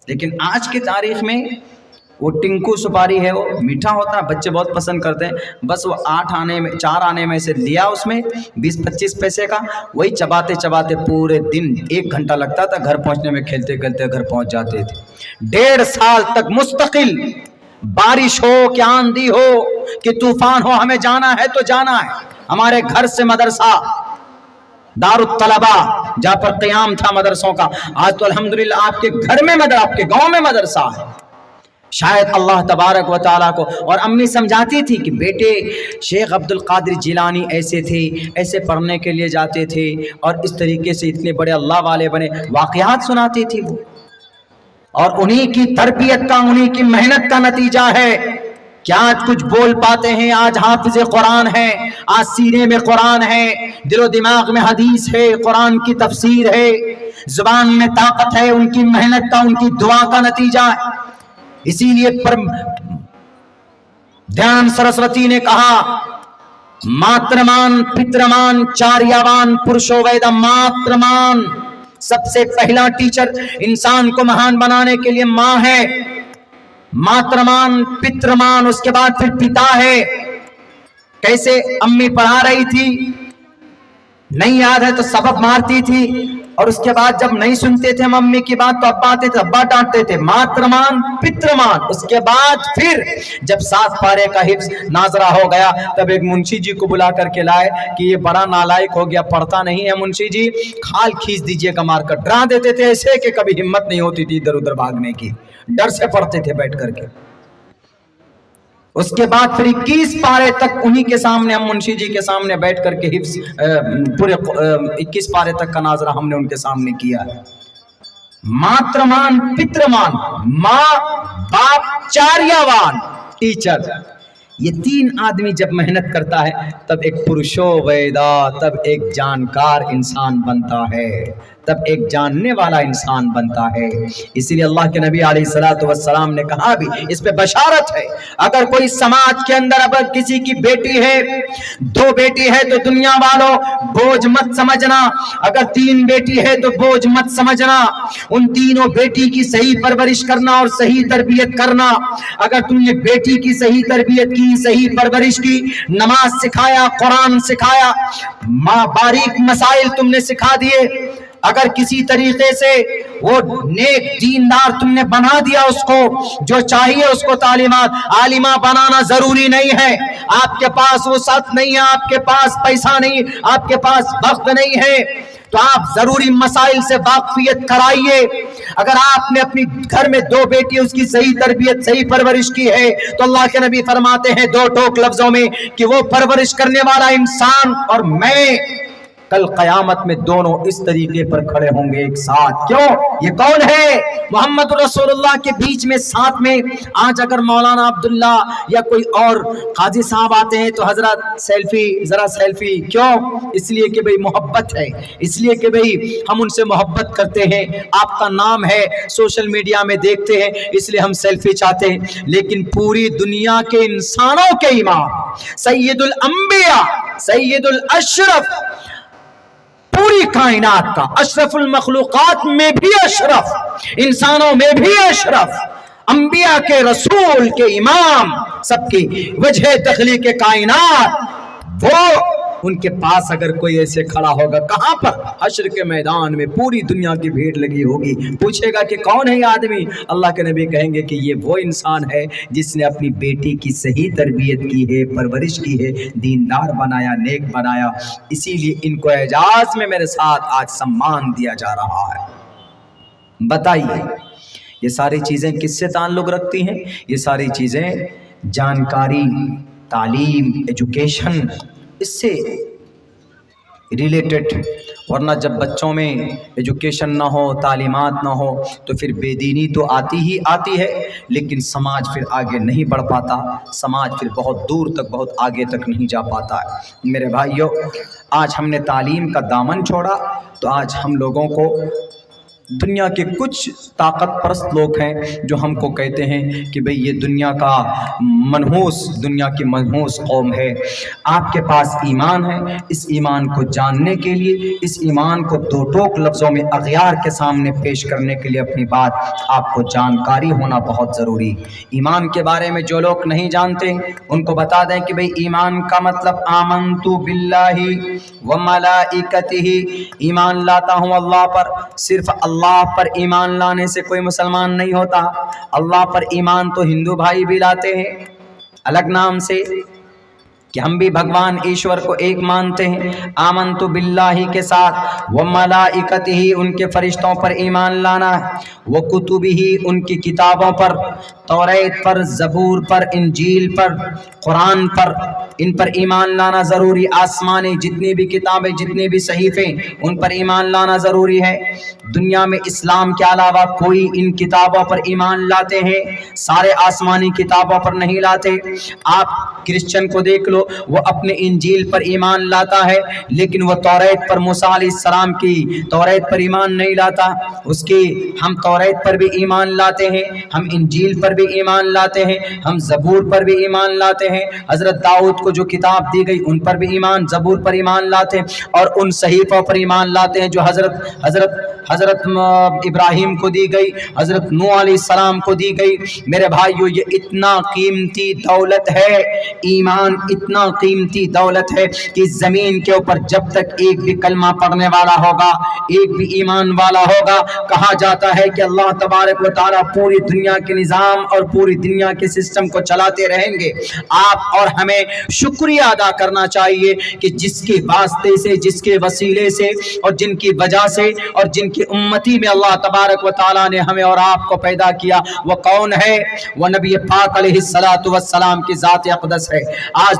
لیکن آج کی تاریخ میں وہ ٹنکو سپاری ہے، وہ میٹھا ہوتا ہے، بچے بہت پسند کرتے ہیں، بس وہ 4 آنے میں سے لیا اس میں 20-25 پیسے کا، وہی چباتے چباتے پورے دن 1 گھنٹہ لگتا تھا، گھر پہنچنے میں کھیلتے کھیلتے گھر پہنچ جاتے تھے۔ 1.5 سال تک مستقل، بارش ہو کہ آندھی ہو کہ طوفان ہو، ہمیں جانا ہے تو جانا ہے۔ ہمارے گھر سے مدرسہ دارالطلبہ جہاں پر قیام تھا مدرسوں کا، آج تو الحمدللہ آپ کے گھر میں آپ کے گاؤں میں مدرسہ ہے۔ شاید اللہ تبارک و تعالیٰ کو، اور امی سمجھاتی تھی کہ بیٹے شیخ عبد القادر جیلانی ایسے تھے، ایسے پڑھنے کے لیے جاتے تھے اور اس طریقے سے اتنے بڑے اللہ والے بنے، واقعات سناتی تھی وہ، اور انہی کی تربیت کا، انہی کی محنت کا نتیجہ ہے کہ آج کچھ بول پاتے ہیں، آج حافظ قرآن ہے، آج سینے میں قرآن ہے، دل و دماغ میں حدیث ہے، قرآن کی تفسیر ہے، زبان میں طاقت ہے، ان کی محنت کا، ان کی دعا کا نتیجہ ہے۔ اسی لیے دھیان سرسوتی نے کہا، ماترمان پترمان چاریاوان پرشو وید، ماترمان سب سے پہلا ٹیچر انسان کو مہان بنانے کے لیے ماں ہے، ماترمان پترمان اس کے بعد پھر پتا ہے۔ کیسے امی پڑھا رہی تھی، نہیں یاد ہے تو سبق مارتی تھی، اور اس کے بعد جب نہیں سنتے تھے ممی کی بات تو ابا آتے تھے، ابا ڈانٹتے تھے، ماترمان پترمان۔ اس کے بعد پھر جب 7 پارے کا حفظ ناظرہ ہو گیا، تب ایک منشی جی کو بلا کر کے لائے کہ یہ بڑا نالائق ہو گیا، پڑھتا نہیں ہے، منشی جی کھال کھینچ دیجئے گا مار کر۔ ڈرا دیتے تھے ایسے کہ کبھی ہمت نہیں ہوتی تھی ادھر ادھر بھاگنے کی، ڈر سے پڑھتے تھے بیٹھ کر کے۔ اس کے بعد پھر 21 پارے تک انہی کے سامنے، ہم منشی جی کے سامنے بیٹھ کر کے حفظ پورے 21 پارے تک کا ناظرہ ہم نے ان کے سامنے کیا ہے۔ ماترمان پترمان، ماں باپ چاریاوان ٹیچر، یہ 3 آدمی جب محنت کرتا ہے تب ایک پرشو ویدا، تب ایک جانکار انسان بنتا ہے، تب ایک جاننے والا انسان بنتا ہے۔ اسی لیے اللہ کے نبی علیہ السلام نے کہا بھی، اس پہ بشارت ہے، اگر کوئی سماج کے اندر اگر کسی کی بیٹی ہے، 2 بیٹی ہے تو دنیا والوں بوجھ مت سمجھنا، اگر 3 بیٹی ہے تو بوجھ مت سمجھنا، ان تینوں بیٹی کی صحیح پرورش کرنا اور صحیح تربیت کرنا۔ اگر تم نے بیٹی کی صحیح تربیت کی، صحیح پرورش کی، نماز سکھایا، قرآن سکھایا، باریک مسائل تم نے سکھا دیے، اگر کسی طریقے سے وہ نیک دیندار تم نے بنا دیا، اس کو جو چاہیے اس کو تعلیمات، عالمہ بنانا ضروری نہیں ہے، آپ کے پاس وسعت نہیں ہے، آپ کے پاس پیسہ نہیں، آپ کے پاس وقت نہیں ہے، تو آپ ضروری مسائل سے واقفیت کرائیے۔ اگر آپ نے اپنی گھر میں 2 بیٹی، اس کی صحیح تربیت صحیح پرورش کی ہے، تو اللہ کے نبی فرماتے ہیں 2 ٹوک لفظوں میں کہ وہ پرورش کرنے والا انسان اور میں کل قیامت میں دونوں اس طریقے پر کھڑے ہوں گے ایک ساتھ۔ کیوں؟ یہ کون ہے؟ محمد رسول اللہ کے بیچ میں ساتھ میں۔ آج اگر مولانا عبداللہ یا کوئی اور قاضی صاحب آتے ہیں تو حضرت سیلفی، ذرا سیلفی، کیوں؟ اس لیے کہ بھئی محبت ہے، اس لیے کہ بھئی ہم ان سے محبت کرتے ہیں، آپ کا نام ہے، سوشل میڈیا میں دیکھتے ہیں، اس لیے ہم سیلفی چاہتے ہیں۔ لیکن پوری دنیا کے انسانوں کے امام، سید الانبیاء، سید الاشرف، پوری کائنات کا اشرف، المخلوقات میں بھی اشرف، انسانوں میں بھی اشرف، انبیاء کے رسول کے امام، سب کی وجہ تخلیق کائنات، وہ ان کے پاس اگر کوئی ایسے کھڑا ہوگا، کہاں پر؟ حشر کے میدان میں پوری دنیا کی بھیڑ لگی ہوگی، پوچھے گا کہ کون ہے یہ آدمی؟ اللہ کے نبی کہیں گے کہ یہ وہ انسان ہے جس نے اپنی بیٹی کی صحیح تربیت کی ہے، پرورش کی ہے، دیندار بنایا، نیک بنایا۔ اسی لیے ان کو اعجاز میں میرے ساتھ آج سمان دیا جا رہا ہے۔ بتائیے یہ ساری چیزیں کس سے تعلق رکھتی ہیں؟ یہ ساری چیزیں جانکاری، تعلیم، ایجوکیشن، اس سے ریلیٹڈ۔ ورنہ جب بچوں میں ایجوکیشن نہ ہو، تعلیمات نہ ہو، تو پھر بے دینی تو آتی ہی آتی ہے، لیکن سماج پھر آگے نہیں بڑھ پاتا، سماج پھر بہت دور تک، بہت آگے تک نہیں جا پاتا ہے۔ میرے بھائیوں، آج ہم نے تعلیم کا دامن چھوڑا تو آج ہم لوگوں کو دنیا کے کچھ طاقت پرست لوگ ہیں جو ہم کو کہتے ہیں کہ بھئی یہ دنیا کی منحوس قوم ہے۔ آپ کے پاس ایمان ہے، اس ایمان کو جاننے کے لیے، اس ایمان کو دو ٹوک لفظوں میں اغیار کے سامنے پیش کرنے کے لیے اپنی بات آپ کو جانکاری ہونا بہت ضروری۔ ایمان کے بارے میں جو لوگ نہیں جانتے ان کو بتا دیں کہ بھئی ایمان کا مطلب آمنت باللہ وملائکتہ، ایمان لاتا ہوں اللہ پر۔ صرف اللہ پر ایمان لانے سے کوئی مسلمان نہیں ہوتا، اللہ پر ایمان تو ہندو بھائی بھی لاتے ہیں الگ نام سے کہ ہم بھی بھگوان ایشور کو ایک مانتے ہیں۔ آمنت باللہ کے ساتھ وملائکتہ ان کے فرشتوں پر ایمان لانا ہے، وکتبہ ان کی کتابوں پر، توریت پر، زبور پر، انجیل پر، قرآن پر، ان پر ایمان لانا ضروری۔ آسمانی جتنی بھی کتابیں، جتنی بھی صحیفے، ان پر ایمان لانا ضروری ہے۔ دنیا میں اسلام کے علاوہ کوئی ان کتابوں پر ایمان لاتے ہیں، سارے آسمانی کتابوں پر نہیں لاتے۔ آپ کرسچن کو دیکھ لو، وہ اپنے انجیل پر ایمان لاتا ہے لیکن وہ توریت پر، موسیٰ علیہ السلام کی توریت پر ایمان نہیں لاتا۔ اس کی ہم توریت پر بھی ایمان لاتے ہیں، ہم انجیل پر بھی ایمان لاتے ہیں، ہم زبور پر بھی ایمان لاتے ہیں، حضرت داؤد کو جو کتاب دی گئی ان پر بھی ایمان، زبور پر ایمان لاتے ہیں، اور ان صحیفوں پر ایمان لاتے ہیں جو حضرت ابراہیم کو دی گئی، حضرت نوح علیہ السلام کو دی گئی۔ میرے بھائیو، یہ اتنا قیمتی دولت ہے، ایمان اتنا قیمتی دولت ہے کہ زمین کے اوپر جب تک ایک بھی کلمہ پڑھنے والا ہوگا، ایک بھی ایمان والا ہوگا، کہا جاتا ہے کہ اللہ تبارک و تعالیٰ پوری دنیا کے نظام اور پوری دنیا کے سسٹم کو چلاتے رہیں گے۔ آپ اور ہمیں شکریہ ادا کرنا چاہیے کہ جس کے واسطے سے، جس کے وسیلے سے اور جن کی وجہ سے اور جن کی امتی میں اللہ تبارک و تعالیٰ نے ہمیں اور آپ کو پیدا کیا، وہ کون ہے؟ وہ نبی پاک علیہ الصلوۃ والسلام کی ذات اقدس ہے۔ آج